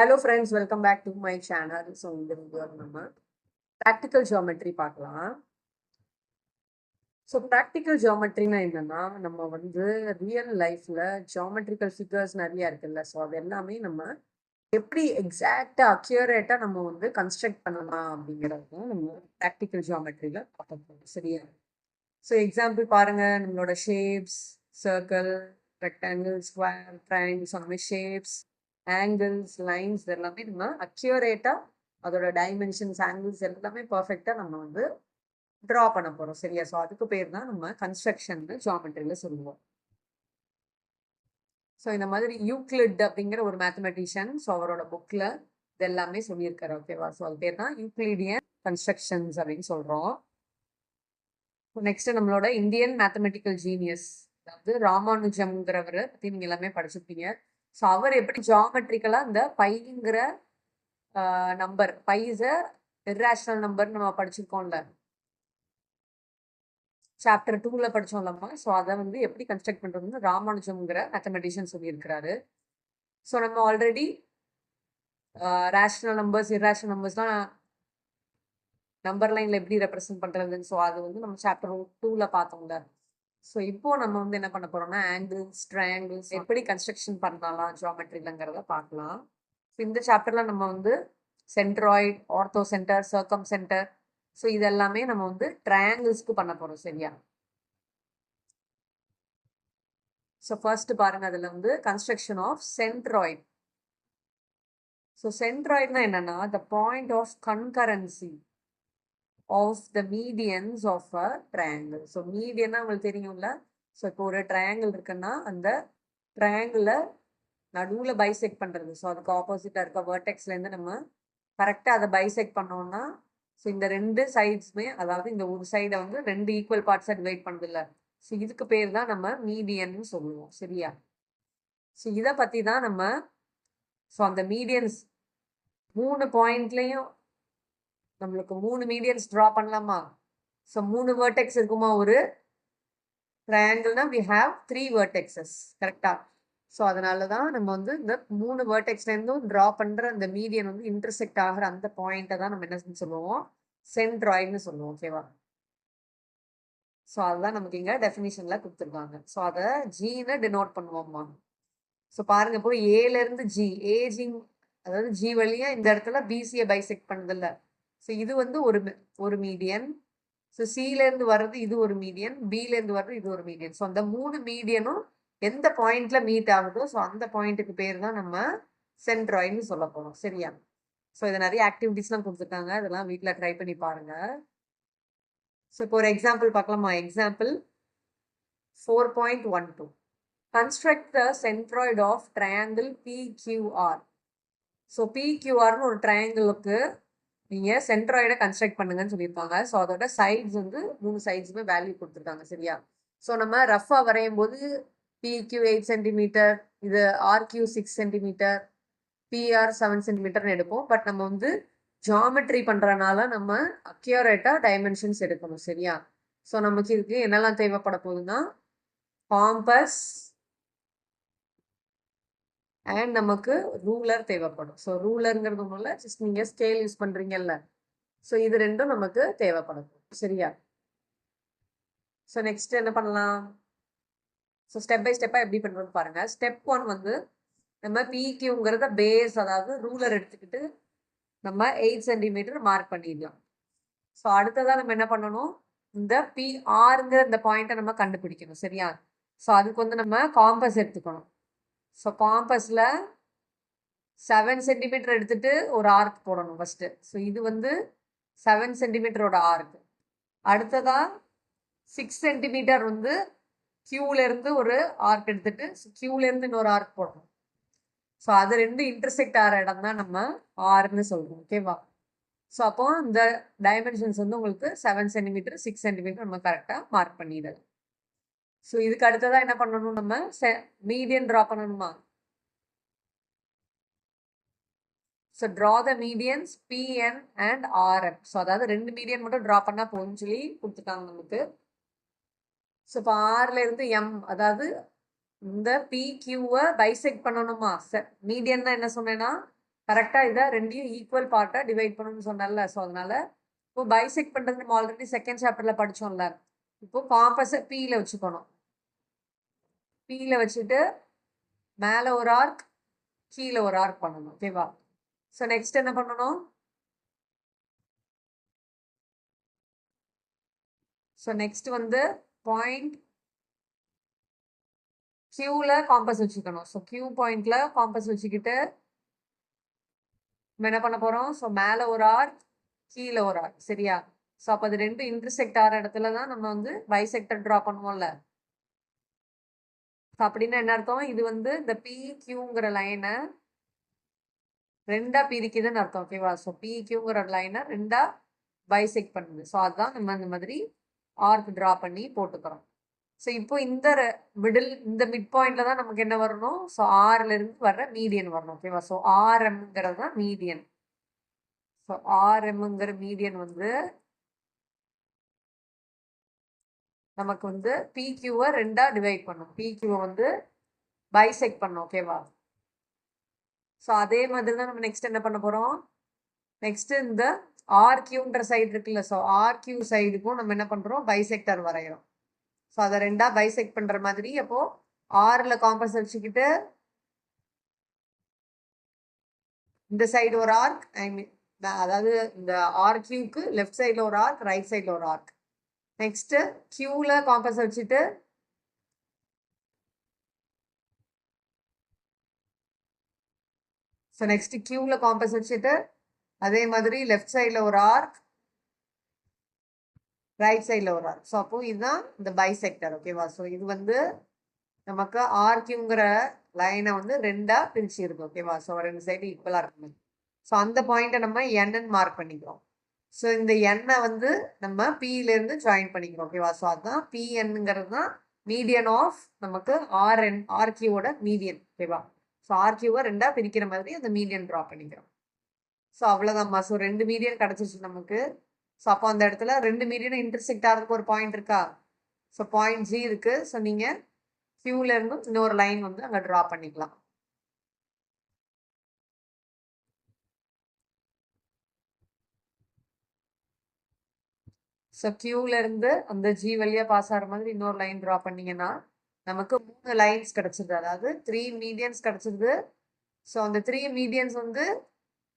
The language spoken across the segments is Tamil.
Hello friends, welcome back to my channel. So இந்த வீடியோல நம்ம practical geometry பார்க்கலாம். ஸோ ப்ராக்டிக்கல் ஜியாமெட்ரினா என்னன்னா நம்ம வந்து ரியல் லைஃப்ல ஜியாமெட்ரிக்கல் ஃபிகர்ஸ் நிறைய இருக்குல்ல. ஸோ அது எல்லாமே நம்ம எப்படி எக்ஸாக்டா அக்யூரேட்டா நம்ம வந்து கன்ஸ்ட்ரக்ட் பண்ணலாம் அப்படிங்கிறது தான் நம்ம ப்ராக்டிக்கல் ஜியாமெட்ரியில பார்க்க போகிறோம். சரியா? ஸோ எக்ஸாம்பிள் பாருங்க, நம்மளோட shapes, circle, rectangle, square, triangles, அந்த மாதிரி ஷேப்ஸ், ஆங்கிள்ஸ், லைன்ஸ் எல்லாமே நம்ம அக்யூரேட்டா அதோட டைமென்ஷன்ஸ், ஆங்கிள்ஸ் எல்லாமே பர்ஃபெக்டா நம்ம வந்து ட்ரா பண்ண போறோம். சரியா? ஸோ அதுக்கு பேர் தான் நம்ம கன்ஸ்ட்ரக்ஷன் ஜியாமெட்ரியில சொல்லுவோம். ஸோ இந்த மாதிரி யூக்ளிட் அப்படிங்கிற ஒரு மேத்தமெட்டிஷியன், ஸோ அவரோட புக்ல இது எல்லாமே சொல்லியிருக்காரு. ஓகேவா? ஸோ அது பேர் தான் யூக்ளிடியன் கன்ஸ்ட்ரக்ஷன்ஸ் அப்படின்னு சொல்றோம். நெக்ஸ்ட் நம்மளோட இந்தியன் மேத்தமெட்டிக்கல் ஜீனியஸ், அதாவது ராமானுஜம்ங்கிறவரை பத்தி நீங்க எல்லாமே படிச்சிருப்பீங்க. ஸோ அவர் எப்படி ஜியாமெட்ரிக்கலா இந்த பைங்கிற number, pi is a irrational number நம்ம படிச்சிருக்கோம்ல, சாப்டர் 2ல படிச்சோம்லம்மா. ஸோ அதை வந்து எப்படி கன்ஸ்ட்ரக்ட் பண்றதுன்னு ராமானுஜம்ங்கிற மேத்தமெட்டிஷியன் சொல்லியிருக்கிறாரு. ஸோ நம்ம ஆல்ரெடி ரேஷனல் நம்பர்ஸ், இர்ரேஷனல் நம்பர்ஸ்லாம் நம்பர் லைன்ல எப்படி ரெப்ரசென்ட் பண்றதுன்னு, ஸோ அது வந்து நம்ம சாப்டர் 2ல பார்த்தோம்ல. ஸோ இப்போ நம்ம வந்து என்ன பண்ண போறோம்னா ஆங்கிள்ஸ், ட்ரையாங்கிள்ஸ் எப்படி கன்ஸ்ட்ரக்ஷன் பண்ணலாம் ஜியாமெட்ரிலங்கிறத பார்க்கலாம். இந்த சாப்டர்ல நம்ம வந்து சென்ட்ராய்ட், ஆர்த்தோ சென்டர், சர்க்கம் சென்டர், ஸோ இது எல்லாமே நம்ம வந்து ட்ரையாங்கிள்ஸ்க்கு பண்ண போறோம். சரியா? ஸோ ஃபர்ஸ்ட் பாருங்க, அதுல வந்து கன்ஸ்ட்ரக்ஷன் ஆஃப் சென்ட்ராய்ட். ஸோ சென்ட்ராய்ட்னா என்னன்னா the point of concurrency of the medians of a triangle. So மீடியன்னா உங்களுக்கு தெரியும்ல. ஸோ இப்போ ஒரு ட்ரையாங்கிள் இருக்குன்னா அந்த ட்ரையாங்கிளை நடுவில் பைசெக்ட் பண்ணுறது. ஸோ அதுக்கு ஆப்போசிட்டாக இருக்க வேர்டெக்ஸ்லேருந்து நம்ம கரெக்டாக அதை பைசெக்ட் பண்ணோம்னா, ஸோ இந்த ரெண்டு சைட்ஸுமே, அதாவது இந்த ஒரு சைடை வந்து ரெண்டு ஈக்குவல் பார்ட்ஸாக டிவைட் பண்ணுது இல்லை. ஸோ இதுக்கு பேர் தான் நம்ம மீடியன்னு சொல்லுவோம். சரியா? ஸோ இதை பற்றி தான் நம்ம, ஸோ அந்த மீடியன்ஸ் 3 பாயிண்ட்லேயும் நம்மளுக்கு 3 மீடியன்ஸ் ட்ரா பண்ணலாமா? ஸோ 3 வேர்டெக்ஸ் இருக்குமா ஒரு ட்ரையாங்கிள்னா we have 3 vertexes. கரெக்டா? ஸோ அதனால தான் நம்ம வந்து இந்த 3 வேர்டெக்ஸ்லேருந்தும் ட்ரா பண்ணுற அந்த மீடியன் வந்து இன்டர்செக்ட் ஆகிற அந்த பாயிண்ட்டை தான் நம்ம என்ன சொல்லுவோம், சென்ட்ராய்டுன்னு சொல்லுவோம். ஓகேவா? ஸோ அதுதான் நமக்கு இங்கே டெஃபினிஷனில் கொடுத்துருக்காங்க. ஸோ அதை ஜீனை டினோட் பண்ணுவோம்மா. ஸோ பாருங்க, இப்போ ஏலேருந்து ஜி, ஏஜிங், அதாவது ஜி வழியா இந்த இடத்துல பிசியை பைசெக்ட் பண்ணுதில்ல. ஸோ இது வந்து ஒரு மீடியன். ஸோ சிலேருந்து வர்றது இது ஒரு மீடியன், பிலேருந்து வர்றது இது ஒரு மீடியன். ஸோ அந்த 3 மீடியனும் எந்த பாயிண்ட்ல மீட் ஆகுதோ, ஸோ அந்த பாயிண்ட்டுக்கு பேர் தான் நம்ம சென்ட்ராய்டுன்னு சொல்ல போறோம். சரியா? ஸோ இதை நிறைய ஆக்டிவிட்டிஸ்லாம் கொடுத்துருக்காங்க, அதெல்லாம் வீட்டில் ட்ரை பண்ணி பாருங்க. ஸோ இப்போ ஒரு எக்ஸாம்பிள் பார்க்கலாமா? Example 4.12. Construct the centroid of triangle PQR. So பிக்யூஆர்னு ஒரு ட்ரையாங்கிளுக்கு நீங்கள் சென்ட்ராய்டை கன்ஸ்ட்ரக்ட் பண்ணுங்கன்னு சொல்லியிருக்காங்க. ஸோ அதோட சைட்ஸ் வந்து 3 சைட்ஸுமே வேல்யூ கொடுத்துருக்காங்க. சரியா? ஸோ நம்ம ரஃபாக வரையும் போது பிக்யூ 8 சென்டிமீட்டர், இது ஆர்கியூ 6 சென்டிமீட்டர், பிஆர் 7 சென்டிமீட்டர்னு எடுப்போம். பட் நம்ம வந்து ஜியாமெட்ரி பண்ணுறனால நம்ம அக்யூரேட்டாக டைமென்ஷன்ஸ் எடுக்கணும். சரியா? ஸோ நமக்கு இதுக்கு என்னெல்லாம் தேவைப்பட போகுதுன்னா காம்பஸ் அண்ட் நமக்கு ரூலர் தேவைப்படும். ஸோ ரூலருங்கிறது ஒன்றும் ஜஸ்ட் நீங்கள் ஸ்கேல் யூஸ் பண்ணுறீங்கல்ல. ஸோ இது ரெண்டும் நமக்கு தேவைப்படும். சரியா? ஸோ நெக்ஸ்ட் என்ன பண்ணலாம்? ஸோ ஸ்டெப் பை ஸ்டெப்பாக எப்படி பண்ணுறோம்னு பாருங்க. ஸ்டெப் 1 வந்து நம்ம பிக்யூங்கிறத பேஸ், அதாவது ரூலர் எடுத்துக்கிட்டு நம்ம 8 சென்டிமீட்டர் மார்க் பண்ணிடலாம். ஸோ அடுத்ததாக நம்ம என்ன பண்ணணும், இந்த பிஆருங்கிற இந்த பாயிண்ட்டை நம்ம கண்டுபிடிக்கணும். சரியா? ஸோ அதுக்கு வந்து நம்ம காம்பஸ் எடுத்துக்கணும். ஸோ காம்பஸில் 7 சென்டிமீட்டர் எடுத்துட்டு ஒரு ஆர்க் போடணும் ஃபர்ஸ்ட். ஸோ இது வந்து 7 சென்டிமீட்டரோட ஆர்க். அடுத்ததா 6 சென்டிமீட்டர் வந்து கியூல இருந்து ஒரு ஆர்க் எடுத்துட்டு கியூல இருந்து இன்னொரு ஆர்க் போடணும். ஸோ அது ரெண்டு இன்டர்செக்ட் ஆகிற இடம் தான் நம்ம ஆர்ன்னு சொல்றோம். ஓகேவா? ஸோ அப்போ இந்த டைமென்ஷன்ஸ் வந்து உங்களுக்கு 7 சென்டிமீட்டர், 6 சென்டிமீட்டர் நம்ம கரெக்டாக மார்க் பண்ணிடலாம். ஸோ இதுக்கு அடுத்ததான் என்ன பண்ணணும், நம்ம மீடியன் ட்ரா பண்ணணுமா? So draw the medians PN and RM. So அதாவது 2 மீடியன் மட்டும் ட்ரா பண்ணால் போகும்னு சொல்லி கொடுத்துட்டாங்க நமக்கு. ஸோ இப்போ ஆர்ல இருந்து எம், அதாவது இந்த பிக்யூவை பைசெக்ட் பண்ணணுமா? மீடியன்னா என்ன சொன்னேன்னா கரெக்டா இதை ரெண்டையும் ஈக்குவல் பார்ட்டா டிவைட் பண்ணணும்னு சொன்னல. ஸோ அதனால இப்போ பைசெக்ட் பண்றது நம்ம ஆல்ரெடி செகண்ட் சாப்டர்ல படிச்சோம்ல. இப்போ காம்பஸை பீல வச்சுக்கணும். பீல வச்சுட்டு மேல ஒரு ஆர்க் கீழே ஒரு ஆர்க் பண்ணணும். ஓகேவா? ஸோ நெக்ஸ்ட் என்ன பண்ணணும்? ஸோ நெக்ஸ்ட் வந்து பாயிண்ட் கியூல காம்பஸ் வச்சுக்கணும். ஸோ கியூ பாயிண்ட்ல காம்பஸ் வச்சுக்கிட்டு நம்ம என்ன பண்ண போறோம்? ஸோ மேல ஒரு ஆர்க் கீழே ஒரு ஆர்க். சரியா? ஸோ அப்போ அது ரெண்டும் இன்டர்செக்ட் ஆகிற இடத்துல தான் நம்ம வந்து பைசெக்டர் ட்ரா பண்ணுவோம்ல. ஸோ அப்படின்னா என்ன அர்த்தம்? இது வந்து இந்த பி கியூங்கிற லைனை ரெண்டா பிரிக்குதுன்னு அர்த்தம். ஓகேவா? ஸோ பி கியூங்கிற லைனை ரெண்டா பைசெக்ட் பண்ணுது. ஸோ அதுதான் நம்ம இந்த மாதிரி ஆர்க் ட்ரா பண்ணி போட்டுக்கிறோம். ஸோ இப்போ இந்த மிடில் இந்த மிட் பாயிண்ட்ல தான் நமக்கு என்ன வரணும்? ஸோ ஆர்ல இருந்து வர்ற மீடியன் வரணும். ஓகேவா? ஸோ ஆர்எம்ங்கிறது தான் மீடியன். ஸோ ஆர்எம்ங்கிற மீடியன் வந்து நமக்கு வந்து பிக்யூவை ரெண்டா டிவைட் பண்ணும். பிக்யூவை வந்து பைசெக்ட் பண்ணும். ஓகேவா? ஸோ அதே மாதிரி தான் நம்ம நெக்ஸ்ட் என்ன பண்ண போறோம்? நெக்ஸ்ட் இந்த ஆர்கியூன்ற சைடு இருக்குல்ல. ஸோ ஆர்கியூ சைடுக்கும் நம்ம என்ன பண்றோம்? பைசெக்டர் வரைகிறோம். ஸோ அதை ரெண்டா பைசெக்ட் பண்ற மாதிரி அப்போ ஆர்ல காம்பஸ் வச்சுக்கிட்டு இந்த சைடு ஒரு ஆர்க், ஐ மீன் அதாவது இந்த ஆர்கியூக்கு லெஃப்ட் சைடில் ஒரு ஆர்க், ரைட் சைடில் ஒரு ஆர்க். நெக்ஸ்ட் கியூல காம்பஸ் வச்சுட்டு ஸோ நெக்ஸ்ட் கியூல காம்பஸ் வச்சுட்டு அதே மாதிரி லெஃப்ட் சைடில் ஒரு ஆர்க், ரைட் சைடில் ஒரு ஆர்க். ஸோ அப்போ இதுதான் இந்த பைசெக்டர். ஓகேவா? ஸோ இது வந்து நமக்கு ஆர்கியூங்கிற லைனை வந்து ரெண்டா பிரிச்சு இருக்கு. ஓகேவா? ஸோ ரெண்டு சைடு ஈக்குவலாக இருக்கணும். ஸோ அந்த பாயிண்ட்டை நம்ம என்னு மார்க் பண்ணிக்கிறோம். ஸோ இந்த எண்ணை வந்து நம்ம பியிலேருந்து ஜாயின் பண்ணிக்கிறோம். ஓகேவா? ஸோ அதுதான் பிஎன்ங்கிறது தான் மீடியன் ஆஃப் நமக்கு ஆர்கியூவோட மீடியன். ஓகேவா? ஸோ ஆர்கியூவை ரெண்டா பிரிக்கிற மாதிரி அந்த மீடியன் ட்ரா பண்ணிக்கிறோம். ஸோ அவ்வளோதான்மா. ஸோ ரெண்டு மீடியன் கிடச்சிச்சு நமக்கு. ஸோ அப்போ அந்த இடத்துல ரெண்டு மீடியனும் இன்டர்செக்ட் ஆகிறதுக்கு ஒரு பாயிண்ட் இருக்கா? ஸோ பாயிண்ட் ஜி இருக்கு. ஸோ நீங்கள் கியூல இருந்து இன்னொரு லைன் வந்து அங்கே ட்ரா பண்ணிக்கலாம். ஸோ கியூல இருந்து அந்த ஜி வழியா பாஸ் ஆகிற மாதிரி இன்னொரு லைன் ட்ரா பண்ணீங்கன்னா நமக்கு 3 லைன்ஸ் கிடைச்சிருது. அதாவது 3 மீடியன்ஸ் கிடைச்சிருது. ஸோ அந்த 3 மீடியன்ஸ் வந்து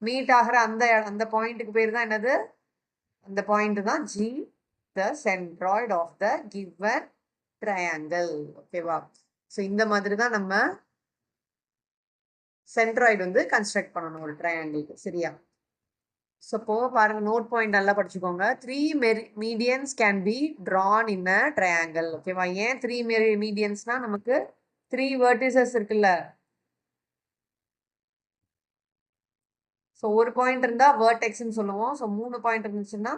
மீட் ஆகிற அந்த அந்த பாயிண்ட்டுக்கு பேர் தான் என்னது? அந்த பாயிண்ட் தான் G, the centroid of the given triangle. ஓகேவா? ஸோ இந்த மாதிரி தான் நம்ம சென்ட்ராய்டு வந்து கன்ஸ்ட்ரக்ட் பண்ணணும் ஒரு ட்ரையாங்கிளுக்கு. சரியா? ஸோ இப்போ பாருங்க, நோட் பாயிண்ட் நல்லா படிச்சுக்கோங்க. 3 medians can be Tran in a triangle. ஓகேவா? ஏன் 3 மீடியன்ஸ்னா நமக்கு 3 வெர்டிசஸ் இருக்குல்ல. ஸோ ஒரு பாயிண்ட் இருந்தா வெர்டெக்ஸ்ன்னு சொல்லுவோம். ஸோ 3 பாயிண்ட் இருந்துச்சுன்னா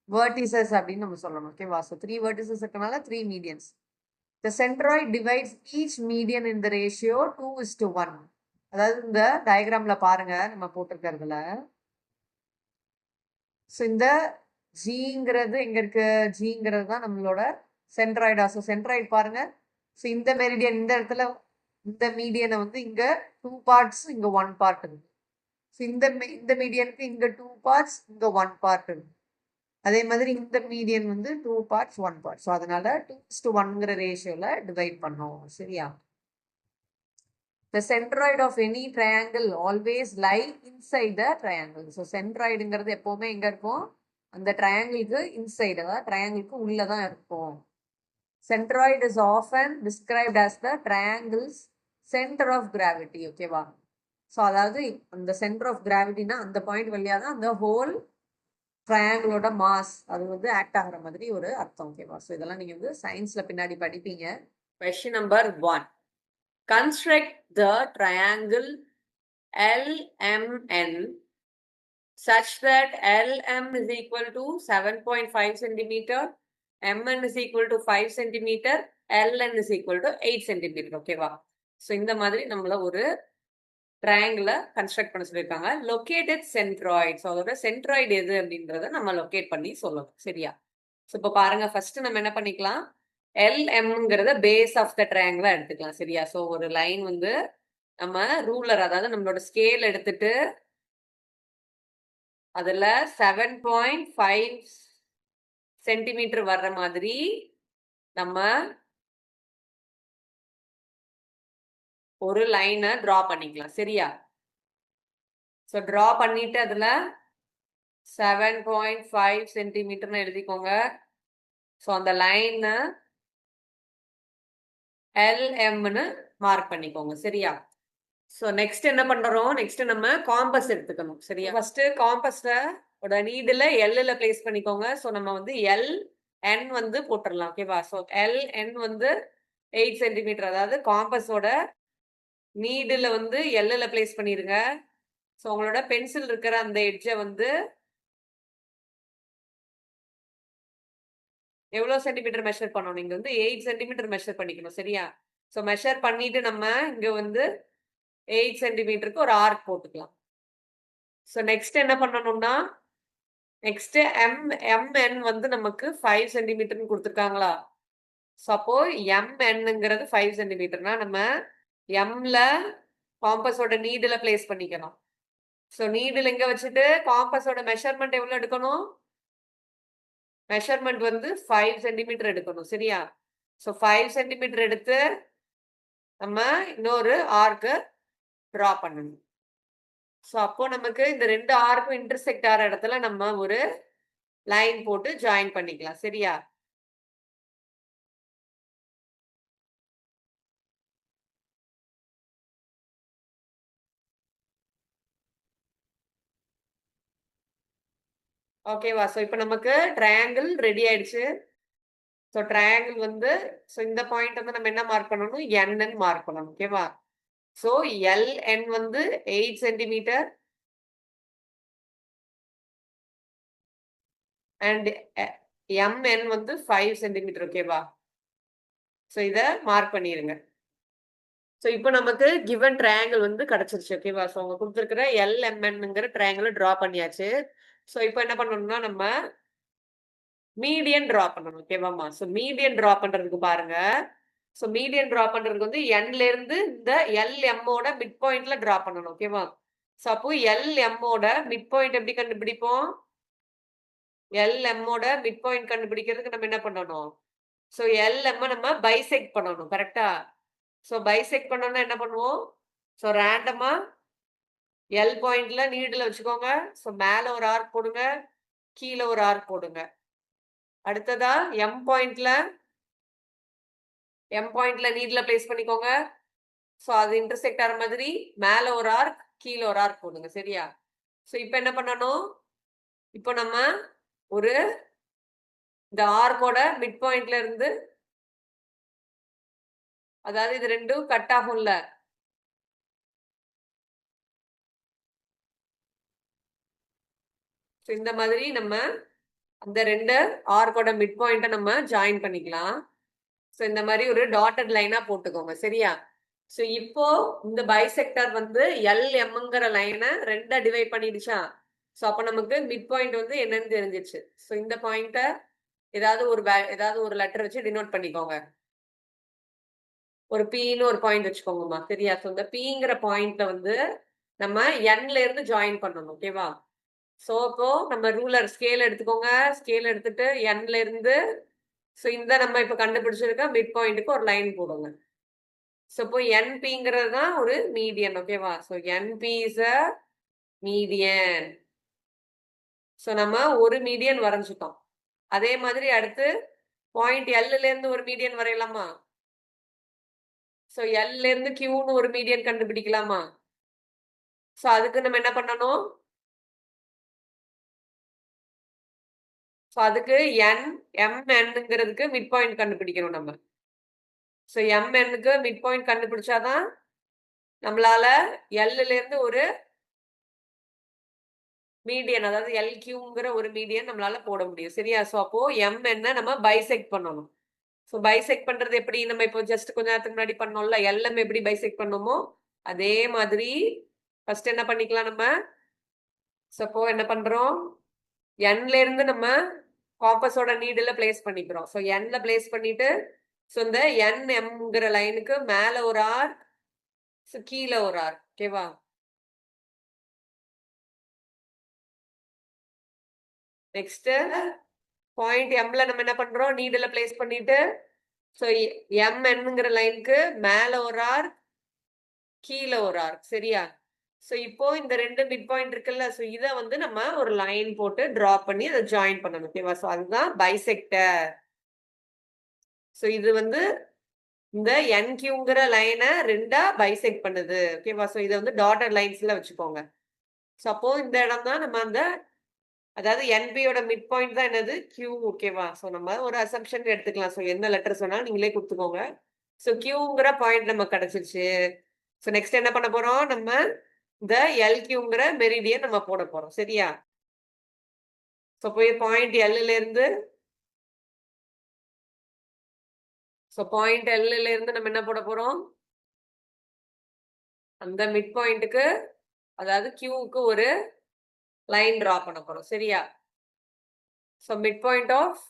வெர்டிசஸ் அப்படின்னு நம்ம சொல்லணும். ஓகேவா? ஸோ 3 வெர்டிசஸ் இருக்கனால 3 medians. The centroid divides each median in the ratio 2:1. அதாவது இந்த டயக்ராம்ல பாருங்க நம்ம போட்டிருக்கிறதுல. ஸோ இந்த ஜிங்கிறது எங்க இருக்கு? ஜிங்கிறது தான் நம்மளோட சென்ட்ராய்டா. ஸோ சென்ட்ராய்டு பாருங்க. ஸோ இந்த மெரிடியன் இந்த இடத்துல இந்த மீடியனை வந்து இங்க 2 பார்ட்ஸ், இங்க 1 பார்ட் இருக்கு. ஸோ இந்த மீடியனுக்கு இங்க 2 பார்ட்ஸ், இங்க 1 பார்ட் இருக்கு. அதே மாதிரி இந்த மீடியன் வந்து 2 பார்ட்ஸ் 1 பார்ட். ஸோ அதனால 2:1ங்கிற ரேஷியோல டிவைட் பண்ணோம். சரியா? The centroid of any triangle always lie inside the triangle. So centroidங்கிறது எப்பவுமே எங்க இருக்கும்? அந்த ட்ரையாங்கிளுக்கு இன்சைடு, அதாவது ட்ரையாங்கிளுக்கு உள்ளதான் இருக்கும். Centroid is often described as the triangle's center of gravity. ஓகேவா? ஸோ அதாவது அந்த சென்டர் ஆஃப் கிராவிட்டினா அந்த பாயிண்ட் வழியா தான் அந்த ஹோல் ட்ரையாங்கிளோட மாஸ் அது வந்து ஆக்ட் ஆகிற மாதிரி ஒரு அர்த்தம். ஓகேவா? ஸோ இதெல்லாம் நீங்க வந்து சயின்ஸ்ல பின்னாடி படிப்பீங்க. Question number 1. Construct the triangle LMN such that LM is equal to 7.5 centimeter, MN is equal to 5 centimeter, LN is equal to 8 centimeter. ஓகேவா? ஸோ இந்த மாதிரி நம்மள ஒரு ட்ரையாங்கிளை கன்ஸ்ட்ரக்ட் பண்ண சொல்லியிருக்காங்க. Located centroid. ஸோ அதோட சென்ட்ராய்டு எது அப்படின்றத நம்ம லொக்கேட் பண்ணி சொல்லணும். சரியா? ஸோ இப்போ பாருங்க, ஃபர்ஸ்ட் நம்ம என்ன பண்ணிக்கலாம்? LMங்கிறத பேஸ் ஆஃப் த ட்ரையாங்கிளா எடுத்துக்கலாம். சரியா? ஸோ ஒரு லைன் வந்து நம்ம ரூலர், அதாவது நம்மளோட ஸ்கேல் எடுத்துட்டு அதுல 7.5 சென்டிமீட்டர் வர்ற மாதிரி நம்ம ஒரு லைனை டிரா பண்ணிக்கலாம். சரியா? ஸோ டிரா பண்ணிட்டு அதுல 7.5 சென்டிமீட்டர்னு எழுதிக்கோங்க. ஸோ அந்த லைனை LMன்னு மார்க் பண்ணிக்கோங்க. சரியா? ஸோ நெக்ஸ்ட் என்ன பண்றோம்? நெக்ஸ்ட் நம்ம காம்பஸ் எடுத்துக்கணும். சரியா? ஃபர்ஸ்ட் காம்பஸ்ல ஓட நீடில் எல்ல பிளேஸ் பண்ணிக்கோங்க. ஸோ நம்ம வந்து LN வந்து போட்டுடலாம். ஓகேவா? ஸோ LN வந்து 8 சென்டிமீட்டர். அதாவது காம்பஸோட நீடில் வந்து எல்ல பிளேஸ் பண்ணிருங்க. ஸோ உங்களோட பென்சில் இருக்கிற அந்த எட்ஜை வந்து எவ்வளோ சென்டிமீட்டர் மெஷர் பண்ணணும்? நீங்க வந்து 8 சென்டிமீட்டர் மெஷர் பண்ணிக்கணும். சரியா? ஸோ மெஷர் பண்ணிட்டு நம்ம இங்க வந்து 8 சென்டிமீட்டருக்கு ஒரு ஆர்க் போட்டுக்கலாம். ஸோ நெக்ஸ்ட் என்ன பண்ணணும்னா, நெக்ஸ்ட் MN வந்து நமக்கு 5 சென்டிமீட்டர்னு கொடுத்துருக்காங்களா? ஸோ அப்போ MNங்கிறது 5 சென்டிமீட்டர்னா நம்ம எம்ல காம்பஸோட நீடில் பிளேஸ் பண்ணிக்கணும். ஸோ நீடில் இங்க வச்சுட்டு காம்பஸோட மெஷர்மெண்ட் எவ்வளோ எடுக்கணும்? மெஷர்மெண்ட் வந்து 5 சென்டிமீட்டர் எடுக்கணும். சரியா? ஸோ 5 சென்டிமீட்டர் எடுத்து நம்ம இன்னொரு ஆர்க்கு டிரா பண்ணணும். ஸோ அப்போ நமக்கு இந்த ரெண்டு ஆர்க்கும் இன்டர்செக்ட் ஆகிற இடத்துல நம்ம ஒரு லைன் போட்டு ஜாயின் பண்ணிக்கலாம். சரியா? ஓகேவா? ஸோ இப்போ நமக்கு ட்ரையாங்கிள் ரெடி ஆயிடுச்சு. ஸோ ட்ரையாங்கிள் வந்து ஸோ இந்த பாயிண்ட் வந்து நம்ம என்ன மார்க் பண்ணணும்? Nன்னு மார்க் பண்ணணும். ஓகேவா? ஸோ LN வந்து 8 சென்டிமீட்டர் அண்ட் MN வந்து 5 சென்டிமீட்டர். ஓகேவா? ஸோ இதை மார்க் பண்ணிருங்க. ஸோ இப்போ நமக்கு கிவன் ட்ரையாங்கிள் வந்து கிடைச்சிருச்சு. ஓகேவா? ஸோ அவங்க கொடுத்துருக்கிற LMNங்கிற ட்ரையாங்கிள் டிரா பண்ணியாச்சு. ஸோ இப்போ என்ன பண்ணணும்னா நம்ம மீடியன் டிரா பண்ணணும். ஓகேவாம்மா? ஸோ மீடியன் டிரா பண்றதுக்கு பாருங்க. ஸோ மீடியன் டிரா பண்றதுக்கு வந்து Nல இருந்து இந்த LMஓட மிட் பாயிண்ட்ல டிரா பண்ணணும். ஓகேவா? ஸோ அப்போ LMஓட மிட் பாயிண்ட் எப்படி கண்டுபிடிப்போம்? LMஓட மிட் பாயிண்ட் கண்டுபிடிக்கிறதுக்கு நம்ம என்ன பண்ணணும்? ஸோ LM நம்ம பைசெக்ட் பண்ணணும். கரெக்டா? ஸோ பைசெக்ட் பண்ணோம்னா என்ன பண்ணுவோம்? ஸோ ரேண்டமா L பாயிண்ட்ல நீடில் வச்சுக்கோங்க. ஸோ மேல ஒரு ஆர்க் போடுங்க, கீழே ஒரு ஆர்க் போடுங்க. அடுத்ததா M பாயிண்ட்ல நீடில் பிளேஸ் பண்ணிக்கோங்க. ஸோ அது இன்டர்செக்ட் ஆகிற மாதிரி மேல ஒரு ஆர்க், கீழே ஒரு ஆர்க் போடுங்க. சரியா? ஸோ இப்போ என்ன பண்ணணும்? இப்போ நம்ம ஒரு இந்த ஆர்க்கோட மிட் பாயிண்ட்ல இருந்து, அதாவது இது ரெண்டும் கட் ஆகும்ல, ஸோ இந்த மாதிரி நம்ம அந்த ரெண்டு ஆர்க்கோட மிட் பாயிண்ட்டை நம்ம ஜாயின் பண்ணிக்கலாம். ஸோ இந்த மாதிரி ஒரு டாட்டட் லைனா போட்டுக்கோங்க. சரியா? ஸோ இப்போ இந்த பைசெக்டர் வந்து LMங்கிற லைனை ரெண்டா டிவைட் பண்ணிடுச்சா? ஸோ அப்போ நமக்கு மிட் பாயிண்ட் வந்து என்னன்னு தெரிஞ்சிச்சு. ஸோ இந்த பாயிண்ட்டை ஏதாவது ஒரு லெட்டர் வச்சு டினோட் பண்ணிக்கோங்க. ஒரு Pன்னு ஒரு பாயிண்ட் வச்சுக்கோங்கம்மா. சரியா? ஸோ இந்த Pங்கிற பாயிண்ட்ல வந்து நம்ம Nல இருந்து ஜாயின் பண்ணணும். ஓகேவா? ஸோ இப்போ நம்ம ரூலர் ஸ்கேல் எடுத்துக்கோங்க. ஸ்கேல் எடுத்துட்டு Nல இருந்து ஸோ இந்த நம்ம இப்போ கண்டுபிடிச்சிருக்க மிட் பாயிண்ட்டுக்கு ஒரு லைன் போடுங்க. ஸோ இப்போ NPங்கிறது தான் ஒரு மீடியன். ஓகேவா? So NP is a median. So நம்ம ஒரு மீடியன் வரைஞ்சிட்டோம். அதே மாதிரி அடுத்து பாயிண்ட் Lல இருந்து ஒரு மீடியன் வரையலாமா? ஸோ Lல இருந்து Qன்னு ஒரு மீடியன் கண்டுபிடிக்கலாமா? ஸோ அதுக்கு நம்ம என்ன பண்ணணும்? ஸோ அதுக்கு MNங்கிறதுக்கு மிட் பாயிண்ட் கண்டுபிடிக்கணும் நம்ம. ஸோ MNக்கு மிட் பாயிண்ட் கண்டுபிடிச்சாதான் நம்மளால Lல இருந்து ஒரு மீடியன், அதாவது LQங்கிற ஒரு மீடியன் நம்மளால போட முடியும். சரியா? ஸோ அப்போ MN நம்ம பைசெக்ட் பண்ணணும். ஸோ பைசெக்ட் பண்றது எப்படி? நம்ம இப்போ ஜஸ்ட் கொஞ்ச நேரத்துக்கு முன்னாடி பண்ணோம்ல, LM எப்படி பைசெக்ட் பண்ணோமோ அதே மாதிரி ஃபர்ஸ்ட் என்ன பண்ணிக்கலாம் நம்ம? ஸோ அப்போ என்ன பண்றோம்? Nல இருந்து நம்ம காம்பஸோட நீடில் பிளேஸ் பண்ணிக்கிறோம். ஸோ Nல பிளேஸ் பண்ணிட்டு ஸோ இந்த NMங்கிற லைனுக்கு மேல ஒரு ஆர்க், ஸோ கீழே ஒரு ஆர்க். ஓகேவா? நெக்ஸ்ட் பாயிண்ட் எம்ல நம்ம என்ன பண்றோம், நீடில் பிளேஸ் பண்ணிட்டு, ஸோ எம்என்ங்கிற லைனுக்கு மேல ஒரு ஆர்க், கீழே ஒரு ஆர்க். சரியா? ஸோ இப்போ இந்த ரெண்டு மிட் பாயிண்ட் இருக்குல்ல, ஸோ இதை வந்து நம்ம ஒரு லைன் போட்டு டிரா பண்ணி அதை ஜாயின் பண்ணணும். ஓகேவா? ஸோ அதுதான் பைசெக்டர். ஸோ இது வந்து இந்த என்கியூங்கிற லைனை ரெண்டா பைசெக்ட் பண்ணுது. ஓகேவா? ஸோ இதை வந்து டாட்டட் லைன்ஸ்ல வச்சுக்கோங்க. சப்போ இந்த இடம் தான் நம்ம அந்த, அதாவது என்பியோட மிட் பாயிண்ட் தான் என்னது, கியூ. ஓகேவா? ஸோ நம்ம ஒரு அசம்ஷன் எடுத்துக்கலாம். ஸோ என்ன லெட்டர் சொன்னாலும் நீங்களே கொடுத்துக்கோங்க. ஸோ கியூங்கிற பாயிண்ட் நமக்கு கிடைச்சிருச்சு. ஸோ நெக்ஸ்ட் என்ன பண்ண போறோம், நம்ம இந்த எல்கியூங்கிற மெரிடியன் நம்ம போட போறோம். சரியா? ஸோ போய் பாயிண்ட் எல்ல இருந்து, ஸோ பாயிண்ட் எல்ல இருந்து நம்ம என்ன போட போறோம், அந்த மிட் பாயிண்ட்டுக்கு, அதாவது கியூவுக்கு ஒரு லைன் டிரா பண்ண போறோம். சரியா? So mid point of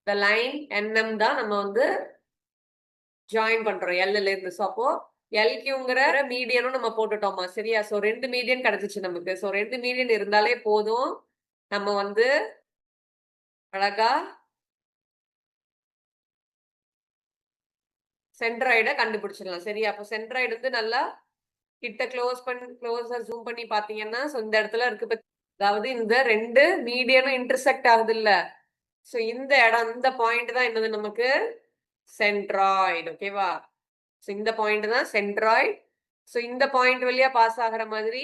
the line NM தான் நம்ம வந்து ஜாயின் பண்றோம் எல்ல இருந்து. ஸோ அப்போ எல்கியூங்கிற மீடியனும் நம்ம போட்டுட்டோமா? சரியா? ஸோ ரெண்டு மீடியன் கிடைச்சிச்சு நமக்கு. ஸோ ரெண்டு மீடியன் இருந்தாலே போதும், நம்ம வந்து அழகா சென்ட்ராய்டை கண்டுபிடிச்சிடலாம். சரியா? அப்போ சென்ட்ராய்டு வந்து நல்லா கிட்ட க்ளோஸா ஜூம் பண்ணி பாத்தீங்கன்னா, ஸோ இந்த இடத்துல இருக்கு. அதாவது இந்த ரெண்டு மீடியனும் இன்டர்செக்ட் ஆகுது இல்ல, ஸோ இந்த இடம், இந்த பாயிண்ட் தான் என்னது நமக்கு சென்ட்ராய்டு. ஓகேவா? ஸோ இந்த பாயிண்ட் தான் சென்ட்ராய்டு. ஸோ இந்த பாயிண்ட் வழியா பாஸ் ஆகிற மாதிரி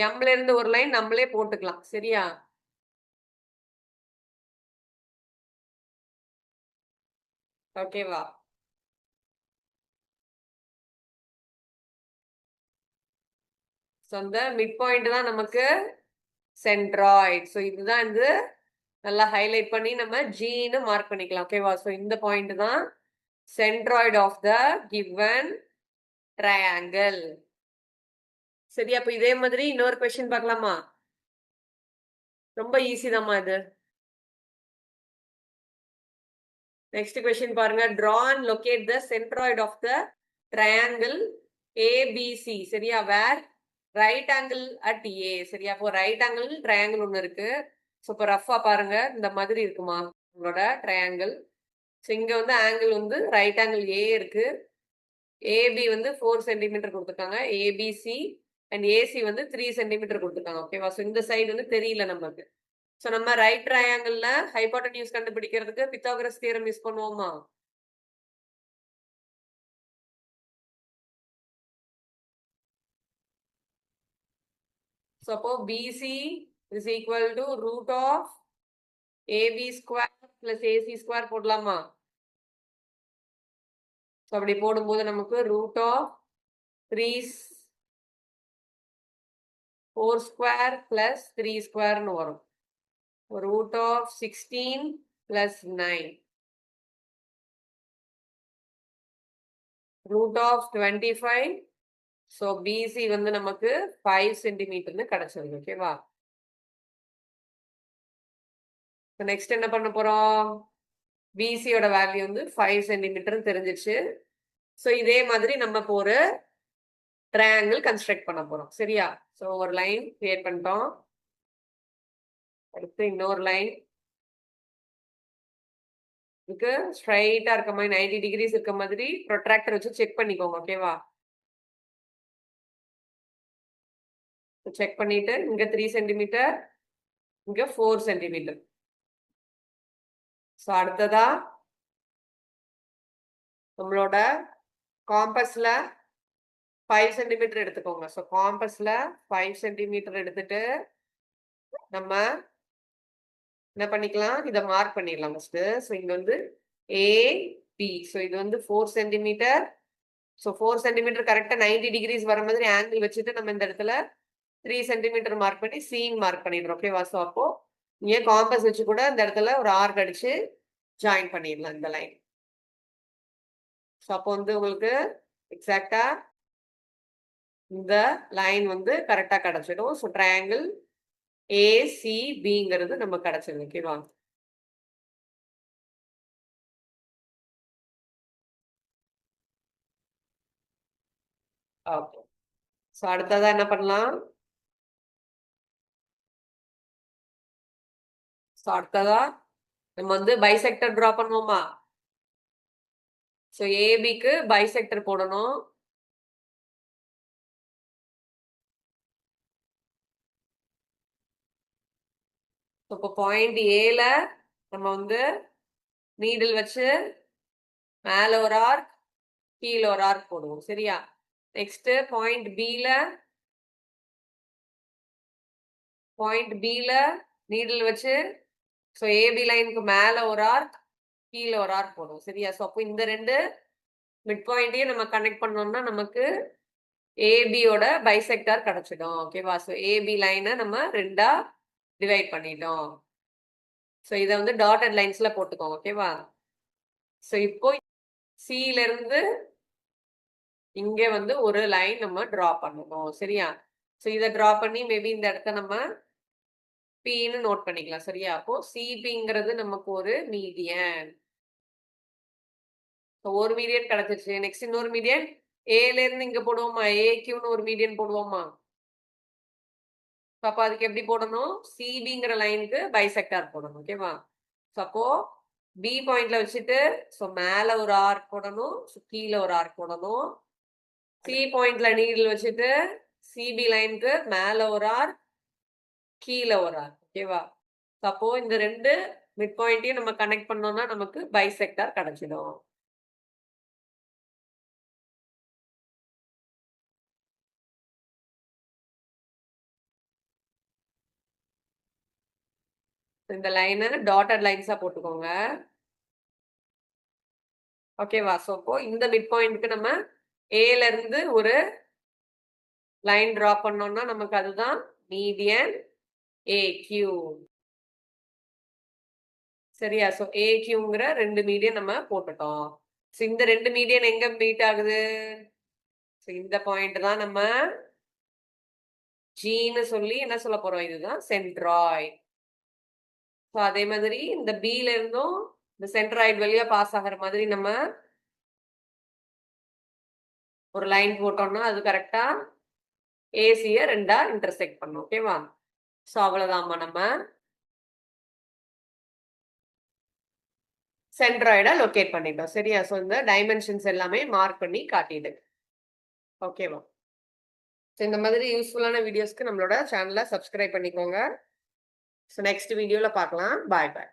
எம்ல இருந்து ஒரு லைன் நம்மளே போட்டுக்கலாம். சரியா? ஓகேவா? ஸோ அந்த மிட் பாயிண்ட் தான் நமக்கு சென்ட்ராய்டு. ஸோ இதுதான் இது நல்லா ஹைலைட் பண்ணி நம்ம ஜின்னு மார்க் பண்ணிக்கலாம். ஓகேவா? ஸோ இந்த பாயிண்ட் தான் centroid of the given triangle. சரி, அப்ப இதே மாதிரி இன்னொரு கொஸ்டின் பார்க்கலாமா? ரொம்ப ஈஸி தாம்மா இது. நெக்ஸ்ட் கொஸ்டின் பாருங்க. draw and locate the centroid of the triangle ABC. சரியா? where right angle at A. சரியா? அப்போ ரைட் ஆங்கிள் ட்ரையாங்கிள் ஒன்று இருக்கு. ஸோ இப்போ ரஃபா பாருங்க, இந்த மாதிரி இருக்குமா உங்களோட ட்ரையாங்கிள். ஸோ இங்க வந்து ஆங்கிள் வந்து ரைட் ஆங்கிள் ஏ இருக்கு. ஏபி வந்து 4 சென்டிமீட்டர் கொடுத்துருக்காங்க, ஏபிசி அண்ட் ஏசி வந்து 3 சென்டிமீட்டர் கொடுத்துருக்காங்க. ஓகேவா? ஸோ இந்த சைடு வந்து தெரியல நமக்கு. ஸோ நம்ம ரைட் ட்ரையாங்கிள்ல ஹைபோட்டன்யூஸ் கண்டுபிடிக்கிறதுக்கு பித்தாகரஸ் தியரம் யூஸ் பண்ணுவோமா? ஸோ அப்போ BC is equal to root of AB square plus AC square போடலாமா? ஸோ அப்படி போடும்போது நமக்கு ரூட் ஆஃப் 4 ஸ்கொயர் பிளஸ் 3 ஸ்கொயர்னு வரும். root of 16 plus 9, root of 25. so BC வந்து நமக்கு 5 சென்டிமீட்டர்னு கிடைச்சது. ஓகேவா? நெக்ஸ்ட் என்ன பண்ண போறோம், பிசியோட வேல்யூ வந்து 5 சென்டிமீட்டர் தெரிஞ்சிச்சு. ஸோ இதே மாதிரி நம்ம இப்போ ஒரு ட்ரையாங்கிள் கன்ஸ்ட்ரக்ட் பண்ண போறோம். சரியா? ஸோ ஒரு லைன் கிரியேட் பண்ணிட்டோம். அடுத்து இன்னொரு லைன் இதுக்கு ஸ்ட்ரைட்டா இருக்க மாதிரி 90 டிகிரிஸ் இருக்க மாதிரி ப்ரொட்ராக்டர் வச்சு செக் பண்ணிக்கோங்க. ஓகேவா? செக் பண்ணிட்டு இங்க 3 சென்டிமீட்டர், இங்க 4 சென்டிமீட்டர். ஸோ அடுத்ததா நம்மளோட காம்பஸ்ல 5 சென்டிமீட்டர் எடுத்துக்கோங்க. ஸோ காம்பஸ்ல 5 சென்டிமீட்டர் எடுத்துட்டு நம்ம என்ன பண்ணிக்கலாம், இதை மார்க் பண்ணிடலாம் ஃபர்ஸ்ட். ஸோ இங்க வந்து ஏபி. ஸோ இது வந்து 4 சென்டிமீட்டர். ஸோ 4 சென்டிமீட்டர் கரெக்டா 90 டிகிரிஸ் வர மாதிரி ஆங்கிள் வச்சுட்டு நம்ம இந்த இடத்துல 3 சென்டிமீட்டர் மார்க் பண்ணி சீன் மார்க் பண்ணிடுறோம். ஓகேவா? ஸோ அப்போ இங்கே காம்பஸ் வச்சு கூட இந்த இடத்துல ஒரு ஆர்க் அடிச்சு ஜாயின் பண்ணிடலாம் இந்த லைன். ஸோ அப்போ வந்து உங்களுக்கு எக்ஸாக்டா இந்த லைன் வந்து கரெக்டா கிடைச்சிடும். ஸோ ட்ரையாங்கிள் ஏசிபிங்கிறது நம்ம கிடைச்சிடும். ஓகேவா? ஓகே. ஸோ அடுத்ததா என்ன பண்ணலாம்? ஸோ அடுத்ததா நம்ம வந்து பைசெக்டர் டிரா பண்ணுவோமா? ஸோ ஏபிக்கு பைசெக்டர் போடணும். இப்போ பாயிண்ட் ஏல நம்ம வந்து நீடில் வச்சு மேல ஒரு ஆர்க், கீழே ஒரு ஆர்க் போடுவோம். சரியா? நெக்ஸ்ட் பாயிண்ட் பில நீடில் வச்சு ஸோ ஏபி லைனுக்கு மேல ஒரு ஆர்க், கீழே ஒரு ஆர்க் போடுவோம். சரியா? ஸோ அப்போ இந்த ரெண்டு மிட் பாயிண்ட்டையும் நம்ம கனெக்ட் பண்ணோம்னா நமக்கு ஏபியோட பைசெக்டார் கிடைச்சிடும். ஓகேவா? ஸோ ஏபி லைனை நம்ம ரெண்டா டிவைட் பண்ணிட்டோம். ஸோ இதை வந்து டாட்டட் லைன்ஸ்ல போட்டுக்கோங்க. ஓகேவா? ஸோ இப்போ சில இருந்து இங்க வந்து ஒரு லைன் நம்ம டிரா பண்ணணும். சரியா? ஸோ இதை டிரா பண்ணி மேபி இந்த இடத்த நம்ம பின்னு நோட் பண்ணிக்கலாம். சரியா? அப்போ சிபிங்கிறது நமக்கு ஒரு மீடியன். ஒரு மீடியன் கிடைச்சிருச்சு. நெக்ஸ்ட் இன்னொரு மீடியன் ஏல இருந்து இங்க போடுவோமா? ஏக்யூன்னு ஒரு மீடியன் போடுவோமா? அப்போ அதுக்கு எப்படி போடணும்? சிபிங்கிற லைனுக்கு பைசெக்டார் போடணும். ஓகேவா? அப்போ பி பாயிண்ட்ல வச்சுட்டு ஸோ மேல ஒரு ஆர்க் போடணும், கீழே ஒரு ஆர்க் போடணும். சி பாயிண்ட்ல நீடில் வச்சுட்டு சிபி லைனுக்கு மேல ஒரு ஆர்க், கீழே ஒரு ஆர்க். ஓகேவா? அப்போ இந்த ரெண்டு மிட் பாயிண்ட்டையும் நம்ம கனெக்ட் பண்ணோம்னா நமக்கு பைசெக்டார் கிடைச்சிடும். இந்த லைனை டாட்டட் லைன்ஸா போட்டுக்கோங்க. ஓகேவா? ஸோ அப்போ இந்த மிட் பாயிண்ட்க்கு நம்ம ஏல இருந்து ஒரு லைன் டிரா பண்ணோம்னா நமக்கு அதுதான் மீடியன் ஏக்யூ. சரியா? ஸோ ஏக்யூங்கிற ரெண்டு மீடியன் நம்ம போட்டுட்டோம். ஸோ இந்த ரெண்டு மீடியன் எங்க மீட் ஆகுது? ஸோ இந்த பாயிண்ட் தான் நம்ம ஜின்னு சொல்லி என்ன சொல்ல போறோம்? இதுதான் சென்ட்ராய்ட். ஸோ அதே மாதிரி இந்த பில இருந்தும் இந்த சென்ட்ராய்டு வழியா பாஸ் ஆகிற மாதிரி நம்ம ஒரு லைன் போட்டோம்னா அது கரெக்டா ஏசிய ரெண்டா இன்டர்செக்ட் பண்ணும். ஓகேவா? ஸோ அவ்வளவுதான்மா நம்ம சென்ட்ராய்டா லொகேட் பண்ணிட்டோம். சரியா? ஸோ இந்த டைமென்ஷன்ஸ் எல்லாமே மார்க் பண்ணி காட்டிடு. ஓகேவா? ஸோ இந்த மாதிரி யூஸ்ஃபுல்லான வீடியோஸ்க்கு நம்மளோட சேனலை சப்ஸ்கிரைப் பண்ணிக்கோங்க. ஸோ நெக்ஸ்ட் வீடியோல பார்க்கலாம். பாய் பாய்.